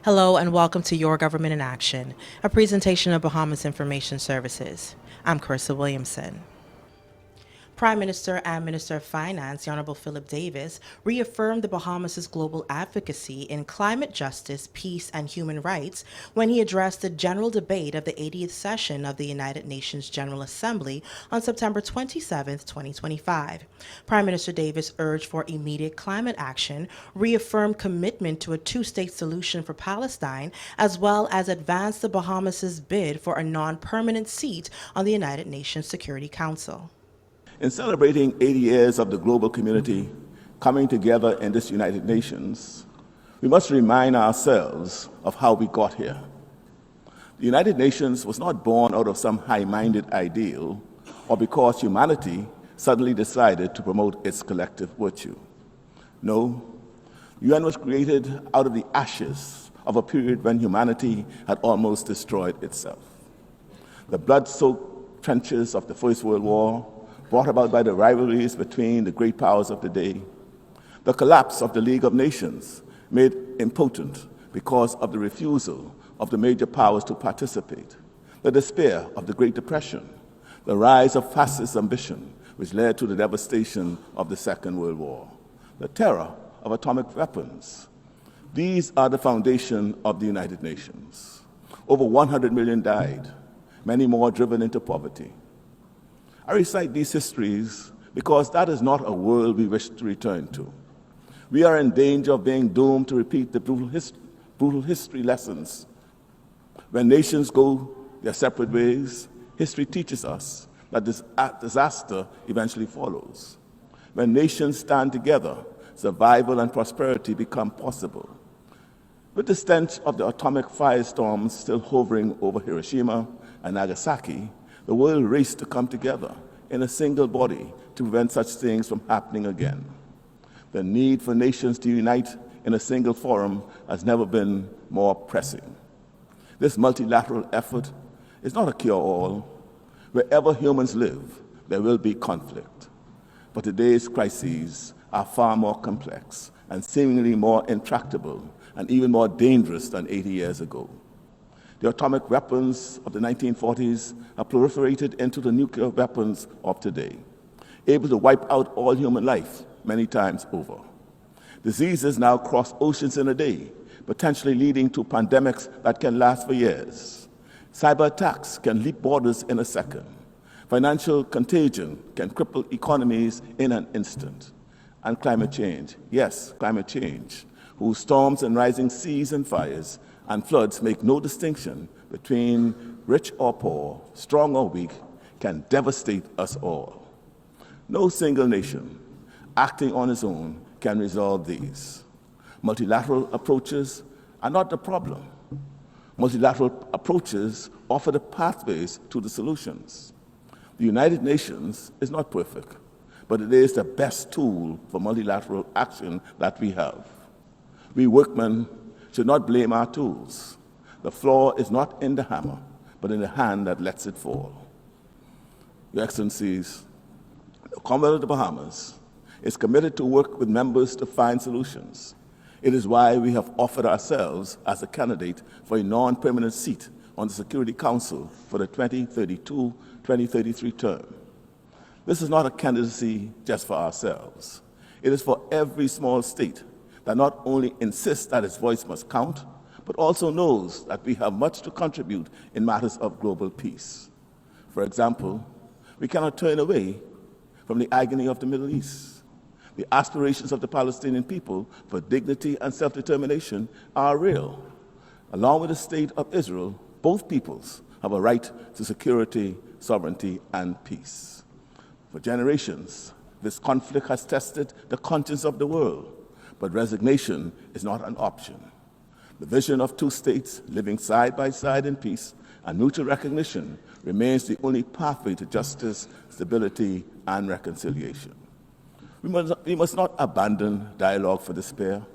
Hello and welcome to Your Government in Action, a presentation of Bahamas Information Services. I'm Carissa Williamson. Prime Minister and Minister of Finance, the Honorable Philip Davis, reaffirmed the Bahamas' global advocacy in climate justice, peace, and human rights when he addressed the general debate of the 80th session of the United Nations General Assembly on September 27, 2025. Prime Minister Davis urged for immediate climate action, reaffirmed commitment to a two-state solution for Palestine, as well as advanced the Bahamas' bid for a non-permanent seat on the United Nations Security Council. In celebrating 80 years of the global community coming together in this United Nations, we must remind ourselves of how we got here. The United Nations was not born out of some high-minded ideal or because humanity suddenly decided to promote its collective virtue. No, the UN was created out of the ashes of a period when humanity had almost destroyed itself. The blood-soaked trenches of the First World War, brought about by the rivalries between the great powers of the day, the collapse of the League of Nations, made impotent because of the refusal of the major powers to participate, the despair of the Great Depression, the rise of fascist ambition, which led to the devastation of the Second World War, the terror of atomic weapons. These are the foundation of the United Nations. Over 100 million died, many more driven into poverty. I recite these histories because that is not a world we wish to return to. We are in danger of being doomed to repeat the brutal history lessons. When nations go their separate ways, history teaches us that this disaster eventually follows. When nations stand together, survival and prosperity become possible. With the stench of the atomic firestorms still hovering over Hiroshima and Nagasaki, the world raced to come together in a single body to prevent such things from happening again. The need for nations to unite in a single forum has never been more pressing. This multilateral effort is not a cure-all. Wherever humans live, there will be conflict. But today's crises are far more complex and seemingly more intractable and even more dangerous than 80 years ago. The atomic weapons of the 1940s have proliferated into the nuclear weapons of today, able to wipe out all human life many times over. Diseases now cross oceans in a day, potentially leading to pandemics that can last for years. Cyber attacks can leap borders in a second. Financial contagion can cripple economies in an instant. And climate change, yes, climate change, whose storms and rising seas and fires and floods make no distinction between rich or poor, strong or weak, can devastate us all. No single nation acting on its own can resolve these. Multilateral approaches are not the problem. Multilateral approaches offer the pathways to the solutions. The United Nations is not perfect, but it is the best tool for multilateral action that we have. We workmen should not blame our tools. The flaw is not in the hammer, but in the hand that lets it fall. Your Excellencies, the Commonwealth of the Bahamas is committed to work with members to find solutions. It is why we have offered ourselves as a candidate for a non-permanent seat on the Security Council for the 2032-2033 term. This is not a candidacy just for ourselves. It is for every small state that not only insists that its voice must count, but also knows that we have much to contribute in matters of global peace. For example, we cannot turn away from the agony of the Middle East. The aspirations of the Palestinian people for dignity and self-determination are real. Along with the state of Israel, both peoples have a right to security, sovereignty, and peace. For generations, this conflict has tested the conscience of the world, but resignation is not an option. The vision of two states living side by side in peace and mutual recognition remains the only pathway to justice, stability, and reconciliation. We must not abandon dialogue for despair.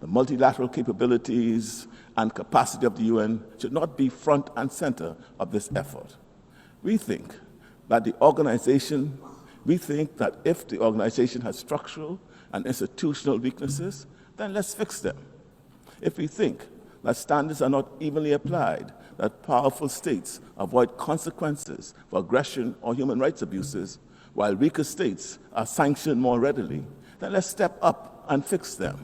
The multilateral capabilities and capacity of the UN should not be front and center of this effort. We think that if the organization has structural and institutional weaknesses, then let's fix them. If we think that standards are not evenly applied, that powerful states avoid consequences for aggression or human rights abuses, while weaker states are sanctioned more readily, then let's step up and fix them.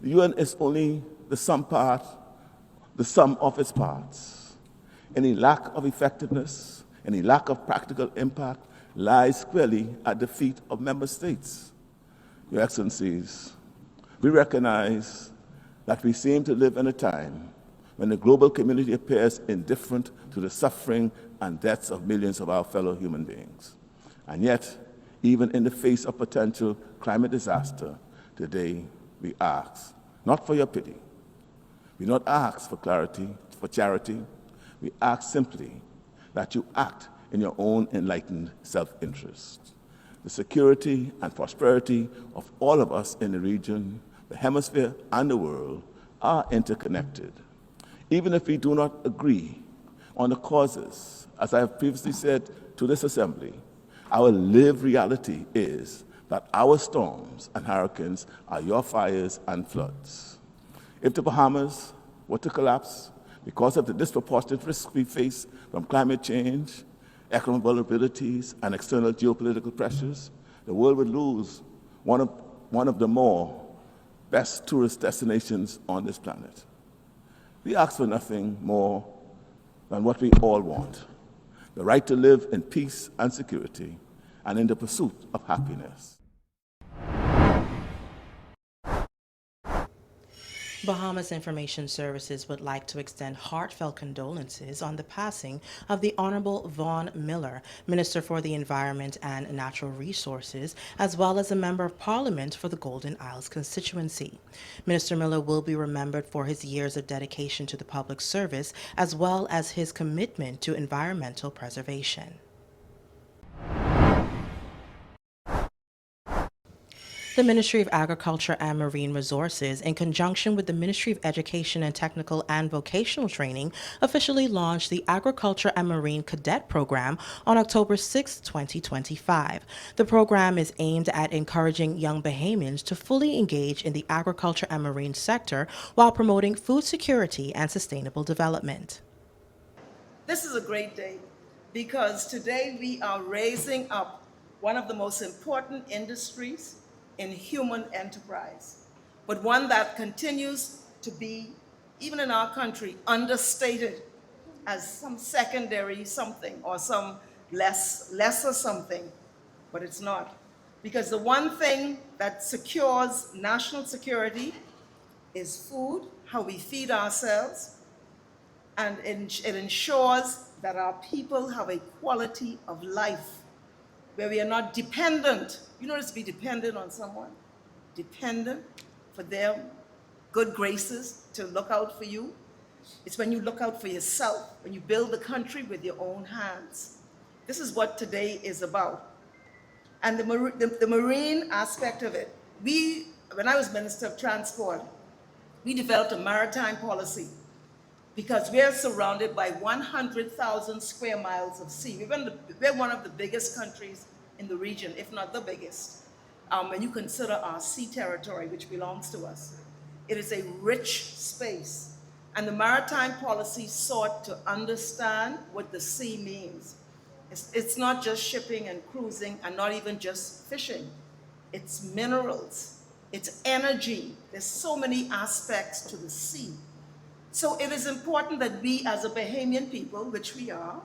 The UN is only the sum of its parts. Any lack of effectiveness, any lack of practical impact lies squarely at the feet of member states. Your Excellencies, we recognize that we seem to live in a time when the global community appears indifferent to the suffering and deaths of millions of our fellow human beings. And yet, even in the face of potential climate disaster, today we ask, not for your pity, we not ask for clarity, for charity, we ask simply that you act in your own enlightened self-interest. The security and prosperity of all of us in the region, the hemisphere, and the world are interconnected. Even if we do not agree on the causes, as I have previously said to this assembly, our lived reality is that our storms and hurricanes are your fires and floods. If the Bahamas were to collapse because of the disproportionate risks we face from climate change, economic vulnerabilities, and external geopolitical pressures, the world would lose one of the more best tourist destinations on this planet. We ask for nothing more than what we all want: the right to live in peace and security and in the pursuit of happiness. Bahamas Information Services would like to extend heartfelt condolences on the passing of the Honorable Vaughn Miller, Minister for the Environment and Natural Resources, as well as a Member of Parliament for the Golden Isles constituency. Minister Miller will be remembered for his years of dedication to the public service, as well as his commitment to environmental preservation. The Ministry of Agriculture and Marine Resources, in conjunction with the Ministry of Education and Technical and Vocational Training, officially launched the Agriculture and Marine Cadet Program on October 6, 2025. The program is aimed at encouraging young Bahamians to fully engage in the agriculture and marine sector while promoting food security and sustainable development. This is a great day because today we are raising up one of the most important industries in human enterprise, but one that continues to be, even in our country, understated as some secondary something or some lesser something, but it's not. Because the one thing that secures national security is food, how we feed ourselves, and it ensures that our people have a quality of life where we are not dependent. You notice to be dependent on someone, dependent for their good graces to look out for you. It's when you look out for yourself, when you build the country with your own hands. This is what today is about. And the marine aspect of it, when I was Minister of Transport, we developed a maritime policy because we're surrounded by 100,000 square miles of sea. We're one of the biggest countries in the region, if not the biggest, when you consider our sea territory, which belongs to us. It is a rich space, and the maritime policy sought to understand what the sea means. It's not just shipping and cruising, and not even just fishing. It's minerals, it's energy. There's so many aspects to the sea. So it is important that we, as a Bahamian people, which we are,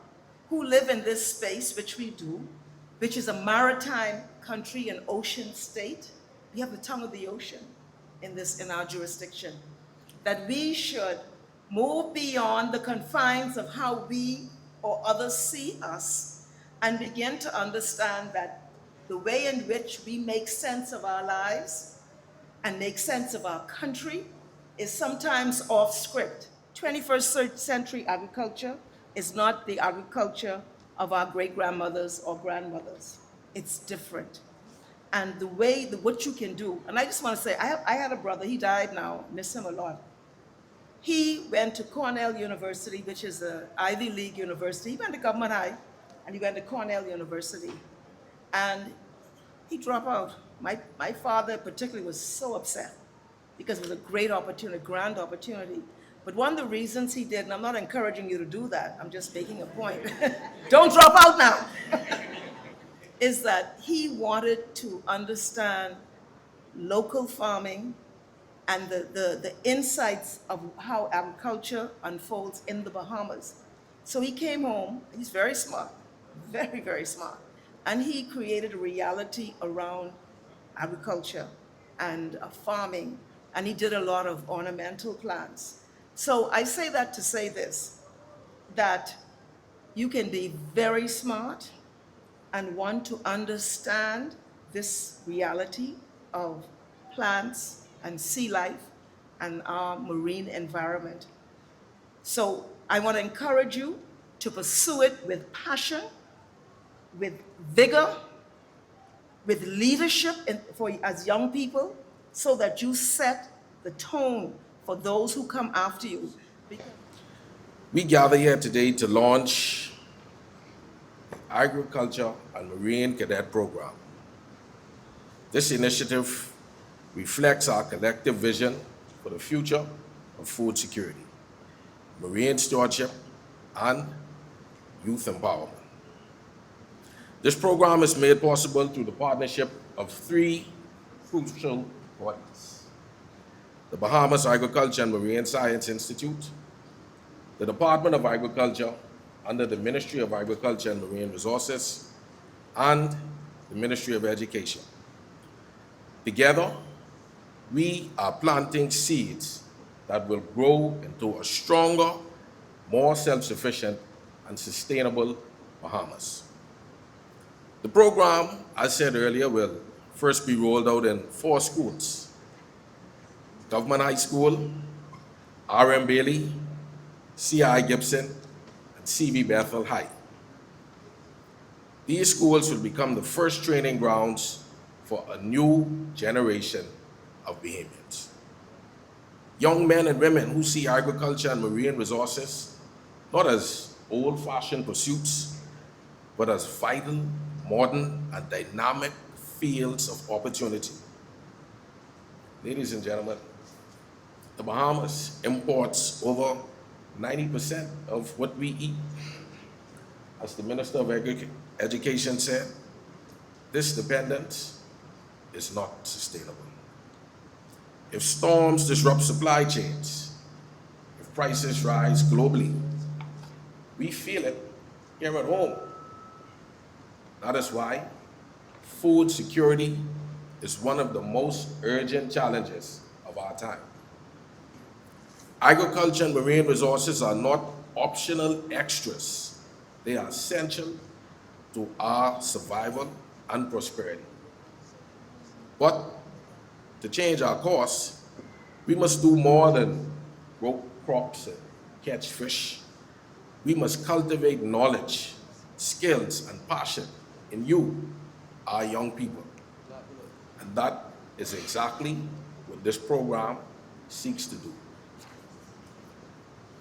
who live in this space, which we do, which is a maritime country and ocean state, we have the tongue of the ocean in our jurisdiction, that we should move beyond the confines of how we or others see us and begin to understand that the way in which we make sense of our lives and make sense of our country is sometimes off script. 21st century agriculture is not the agriculture of our great-grandmothers or grandmothers. It's different. And what you can do, and I just want to say, I had a brother, he died now, miss him a lot. He went to Cornell University, which is an Ivy League university. He went to Government High, and he went to Cornell University. And he dropped out. My father particularly was so upset because it was a great opportunity, grand opportunity. But one of the reasons he did, and I'm not encouraging you to do that, I'm just making a point. Don't drop out now. Is that he wanted to understand local farming and the insights of how agriculture unfolds in the Bahamas. So he came home, he's very smart, very, very smart, and he created a reality around agriculture and farming, and he did a lot of ornamental plants. So I say that to say this, that you can be very smart and want to understand this reality of plants and sea life and our marine environment. So I want to encourage you to pursue it with passion, with vigor, with leadership as young people, so that you set the tone for those who come after you. We gather here today to launch the Agriculture and Marine Cadet Program. This initiative reflects our collective vision for the future of food security, marine stewardship, and youth empowerment. This program is made possible through the partnership of three crucial bodies: the Bahamas Agriculture and Marine Science Institute, the Department of Agriculture under the Ministry of Agriculture and Marine Resources, and the Ministry of Education. Together, we are planting seeds that will grow into a stronger, more self-sufficient, and sustainable Bahamas. The program, as said earlier, will first be rolled out in 4 schools: Government High School, R.M. Bailey, C.I. Gibson, and C.B. Bethel High. These schools will become the first training grounds for a new generation of Bahamians. Young men and women who see agriculture and marine resources not as old-fashioned pursuits, but as vital, modern, and dynamic fields of opportunity. Ladies and gentlemen, the Bahamas imports over 90% of what we eat. As the Minister of Education said, this dependence is not sustainable. If storms disrupt supply chains, if prices rise globally, we feel it here at home. That is why food security is one of the most urgent challenges of our time. Agriculture and marine resources are not optional extras. They are essential to our survival and prosperity. But to change our course, we must do more than grow crops and catch fish. We must cultivate knowledge, skills, and passion in you, our young people. And that is exactly what this program seeks to do.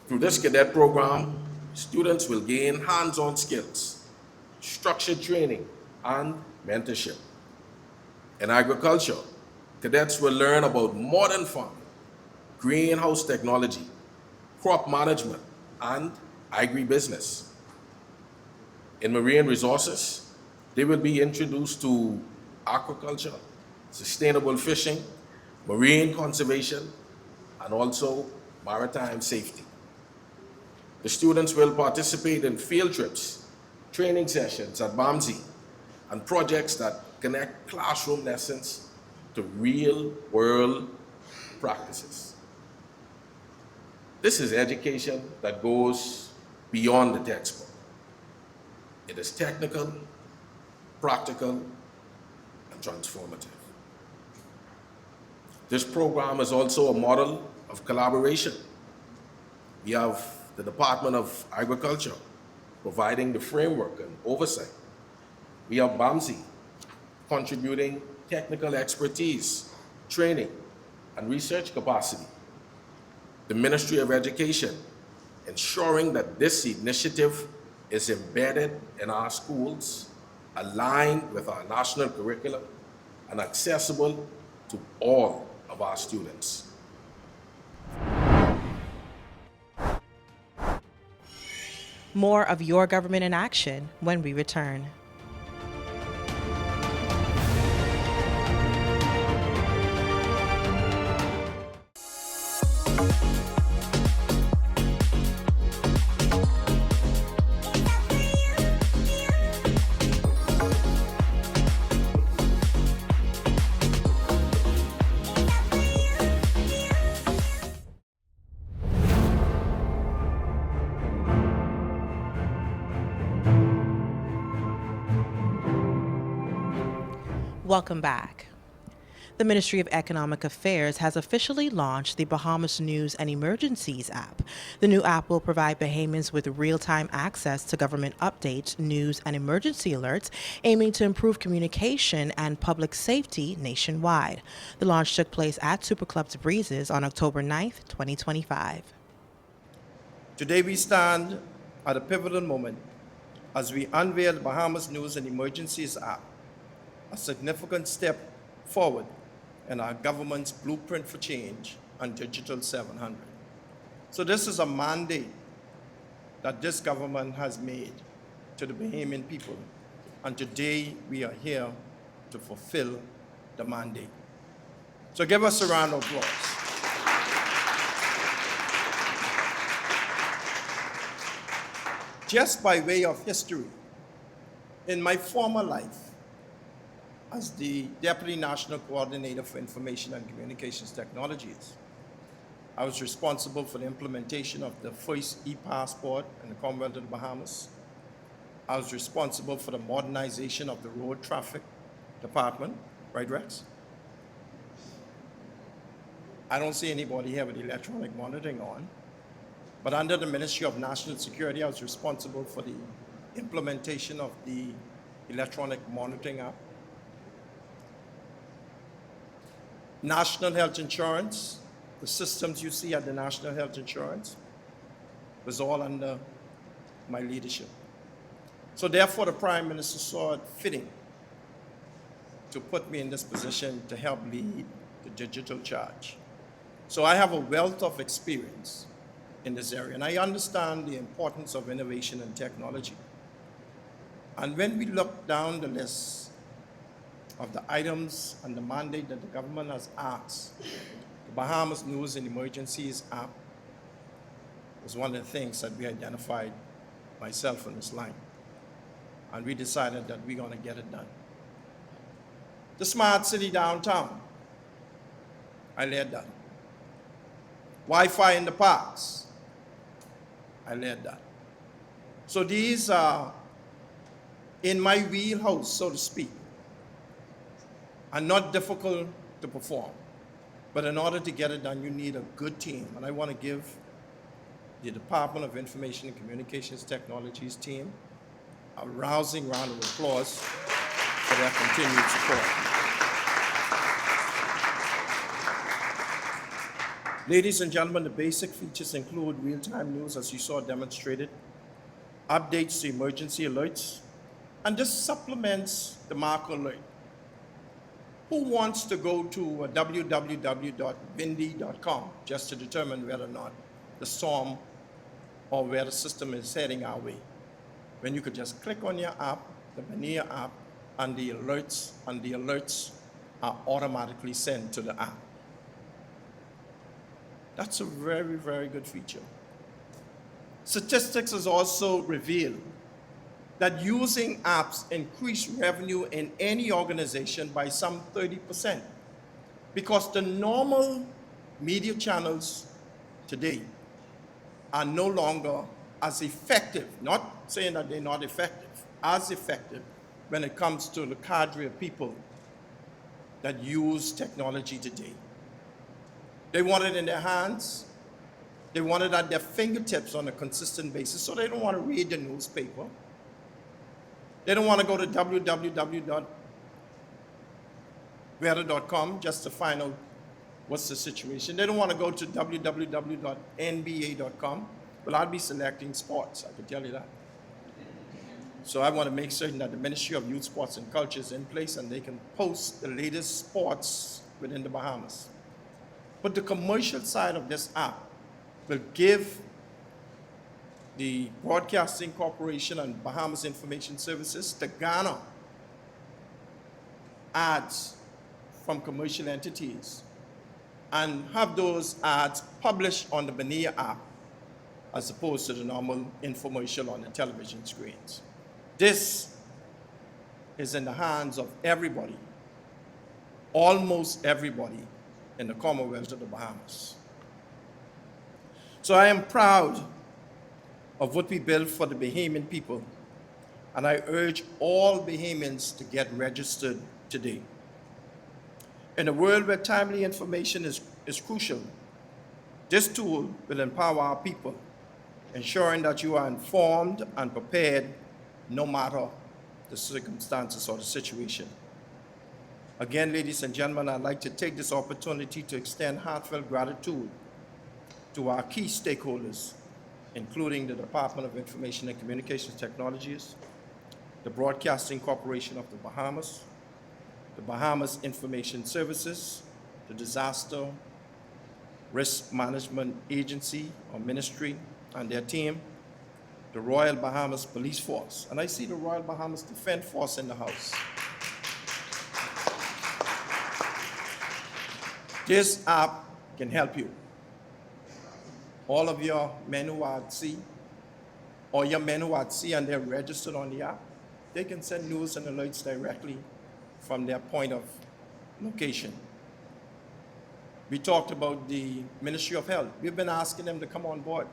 Through this cadet program, students will gain hands-on skills, structured training, and mentorship. In agriculture, cadets will learn about modern farming, greenhouse technology, crop management, and agribusiness. In marine resources, they will be introduced to aquaculture, sustainable fishing, marine conservation, and also maritime safety. The students will participate in field trips, training sessions at BAMSI, and projects that connect classroom lessons to real-world practices. This is education that goes beyond the textbook. It is technical, practical, and transformative. This program is also a model of collaboration. We have the Department of Agriculture providing the framework and oversight. We have BAMSI contributing technical expertise, training, and research capacity. The Ministry of Education ensuring that this initiative is embedded in our schools, aligned with our national curriculum, and accessible, 'to to all of our students. More of Your Government in Action when we return. Welcome back. The Ministry of Economic Affairs has officially launched the Bahamas News and Emergencies app. The new app will provide Bahamians with real-time access to government updates, news, and emergency alerts, aiming to improve communication and public safety nationwide. The launch took place at Super Club's Breezes on October 9th, 2025. Today we stand at a pivotal moment as we unveil the Bahamas News and Emergencies app, a significant step forward in our government's blueprint for change and Digital 700. So this is a mandate that this government has made to the Bahamian people, and today we are here to fulfill the mandate. So give us a round of applause. Just by way of history, in my former life as the Deputy National Coordinator for Information and Communications Technologies, I was responsible for the implementation of the first e-passport in the Commonwealth of the Bahamas. I was responsible for the modernization of the Road Traffic Department, right, Rex? I don't see anybody here with electronic monitoring on. But under the Ministry of National Security, I was responsible for the implementation of the electronic monitoring app. National Health Insurance, the systems you see at the National Health Insurance, was all under my leadership. So therefore, the Prime Minister saw it fitting to put me in this position to help lead the digital charge. So I have a wealth of experience in this area, and I understand the importance of innovation and technology. And when we look down the list of the items and the mandate that the government has asked, the Bahamas News and Emergencies app was one of the things that we identified, myself on this line. And we decided that we're going to get it done. The smart city downtown, I led that. Wi-Fi in the parks, I led that. So these are in my wheelhouse, so to speak, and not difficult to perform. But in order to get it done, you need a good team. And I want to give the Department of Information and Communications Technologies team a rousing round of applause for their continued support. Ladies and gentlemen, the basic features include real-time news, as you saw demonstrated, updates to emergency alerts, and this supplements the Marco alert. Who wants to go to www.windy.com just to determine whether or not the storm or where the system is heading our way? When you could just click on your app, the Benia app, and the alerts are automatically sent to the app. That's a very, very good feature. Statistics has also revealed that using apps increase revenue in any organization by some 30%, because the normal media channels today are no longer as effective, not saying that they're not effective, as effective when it comes to the cadre of people that use technology today. They want it in their hands. They want it at their fingertips on a consistent basis, so they don't want to read the newspaper. They don't want to go to www.weather.com just to find out what's the situation. They don't want to go to www.nba.com. Well, I'll be selecting sports, I can tell you that. So I want to make certain that the Ministry of Youth, Sports and Culture is in place and they can post the latest sports within the Bahamas. But the commercial side of this app will give the Broadcasting Corporation and Bahamas Information Services to garner ads from commercial entities and have those ads published on the Bonilla app as opposed to the normal infomercial on the television screens. This is in the hands of everybody, almost everybody in the Commonwealth of the Bahamas. So I am proud of what we built for the Bahamian people, and I urge all Bahamians to get registered today. In a world where timely information is crucial, this tool will empower our people, ensuring that you are informed and prepared no matter the circumstances or the situation. Again, ladies and gentlemen, I'd like to take this opportunity to extend heartfelt gratitude to our key stakeholders, including the Department of Information and Communications Technologies, the Broadcasting Corporation of the Bahamas, the Bahamas Information Services, the Disaster Risk Management Agency or Ministry and their team, the Royal Bahamas Police Force, and I see the Royal Bahamas Defense Force in the house. This app can help you. All of your men who are at sea, or your men who are at sea and they're registered on the app, they can send news and alerts directly from their point of location. We talked about the Ministry of Health. We've been asking them to come on board.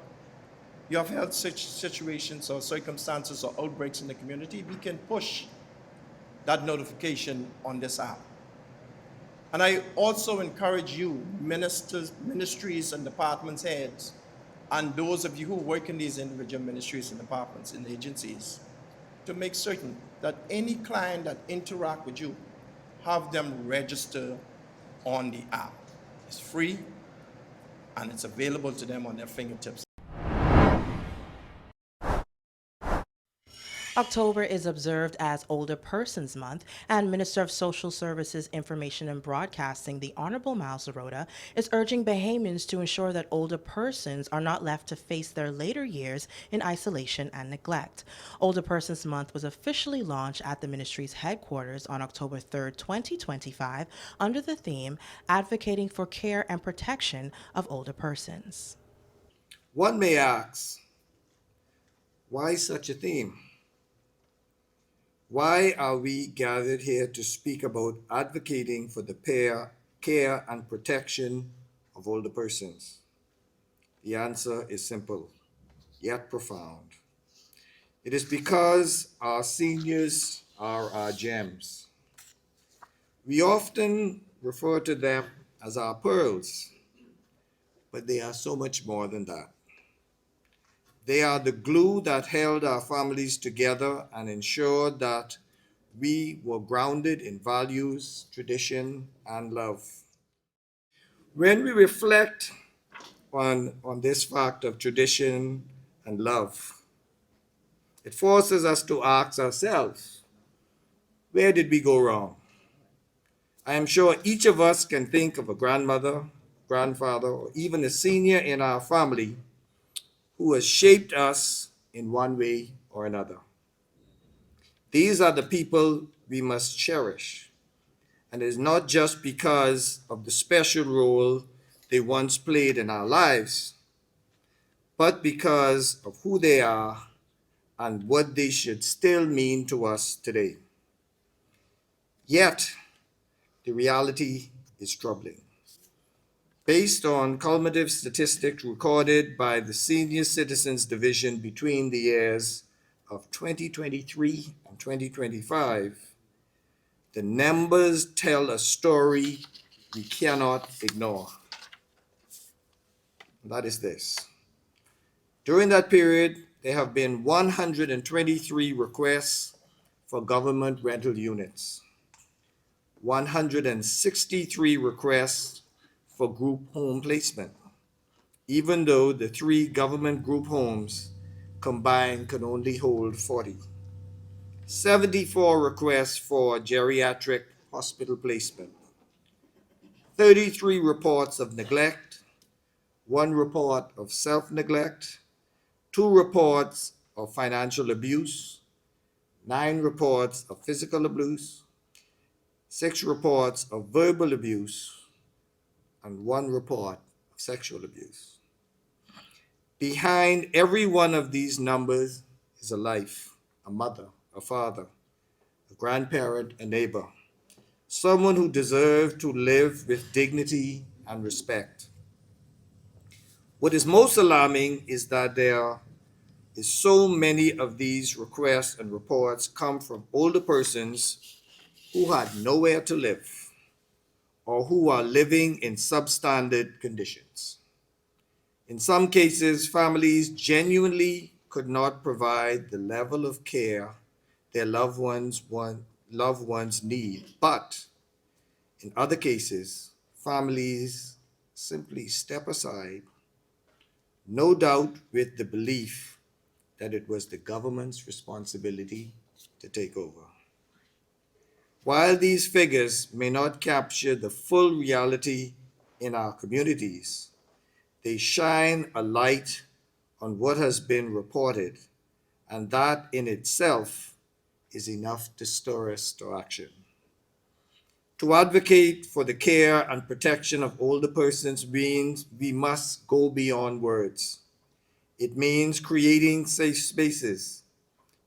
You have health situations or circumstances or outbreaks in the community, we can push that notification on this app. And I also encourage you, ministries and departments heads, and those of you who work in these individual ministries and departments and agencies, to make certain that any client that interact with you, have them register on the app. It's free and it's available to them on their fingertips. October is observed as Older Persons Month, and Minister of Social Services, Information and Broadcasting, the Honorable Miles Zarota, is urging Bahamians to ensure that older persons are not left to face their later years in isolation and neglect. Older Persons Month was officially launched at the ministry's headquarters on October 3rd, 2025, under the theme Advocating for Care and Protection of Older Persons. One may ask, why such a theme? Why are we gathered here to speak about advocating for the care and protection of older persons? The answer is simple, yet profound. It is because our seniors are our gems. We often refer to them as our pearls, but they are so much more than that. They are the glue that held our families together and ensured that we were grounded in values, tradition, and love. When we reflect on this fact of tradition and love, it forces us to ask ourselves, where did we go wrong? I am sure each of us can think of a grandmother, grandfather, or even a senior in our family who has shaped us in one way or another. These are the people we must cherish. And it is not just because of the special role they once played in our lives, but because of who they are and what they should still mean to us today. Yet, the reality is troubling. Based on cumulative statistics recorded by the Senior Citizens Division between the years of 2023 and 2025, the numbers tell a story we cannot ignore. That is this. During that period, there have been 123 requests for government rental units, 163 requests for group home placement, even though the 3 government group homes combined can only hold 40. 74 requests for geriatric hospital placement, 33 reports of neglect, 1 report of self-neglect, 2 reports of financial abuse, 9 reports of physical abuse, 6 reports of verbal abuse, and 1 report of sexual abuse. Behind every one of these numbers is a life, a mother, a father, a grandparent, a neighbor, someone who deserves to live with dignity and respect. What is most alarming is that there is so many of these requests and reports come from older persons who had nowhere to live or who are living in substandard conditions. In some cases, families genuinely could not provide the level of care their loved ones need, but in other cases, families simply step aside, no doubt with the belief that it was the government's responsibility to take over. While these figures may not capture the full reality in our communities, they shine a light on what has been reported, and that in itself is enough to stir us to action. To advocate for the care and protection of older persons means we must go beyond words. It means creating safe spaces,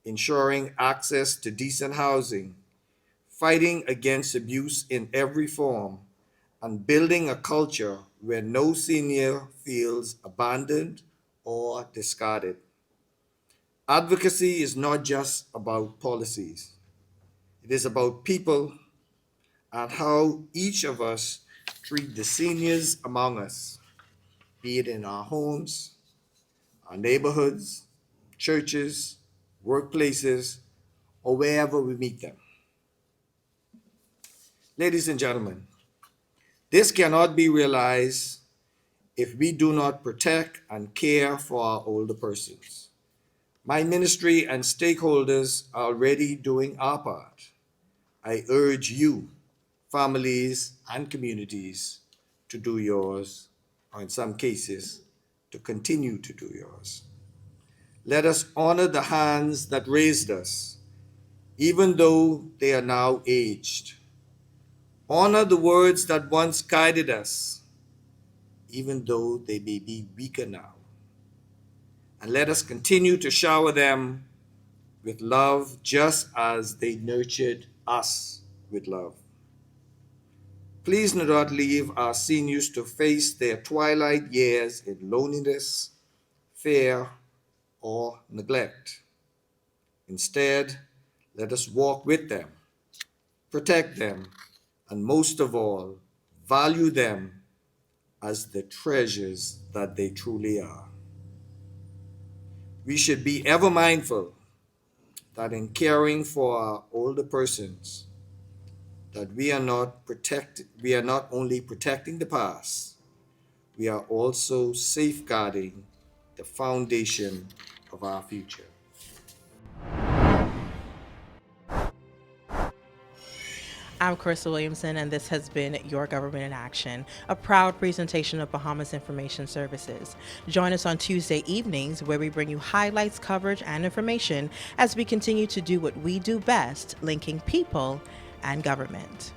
ensuring access to decent housing, fighting against abuse in every form, and building a culture where no senior feels abandoned or discarded. Advocacy is not just about policies. It is about people and how each of us treat the seniors among us, be it in our homes, our neighborhoods, churches, workplaces, or wherever we meet them. Ladies and gentlemen, this cannot be realized if we do not protect and care for our older persons. My ministry and stakeholders are already doing our part. I urge you, families and communities, to do yours, or in some cases, to continue to do yours. Let us honor the hands that raised us, even though they are now aged. Honor the words that once guided us, even though they may be weaker now. And let us continue to shower them with love just as they nurtured us with love. Please do not leave our seniors to face their twilight years in loneliness, fear, or neglect. Instead, let us walk with them, protect them, and most of all, value them as the treasures that they truly are. We should be ever mindful that in caring for our older persons, that we are not only protecting the past, we are also safeguarding the foundation of our future. I'm Carissa Williamson, and this has been Your Government in Action, a proud presentation of Bahamas Information Services. Join us on Tuesday evenings, where we bring you highlights, coverage, and information as we continue to do what we do best, linking people and government.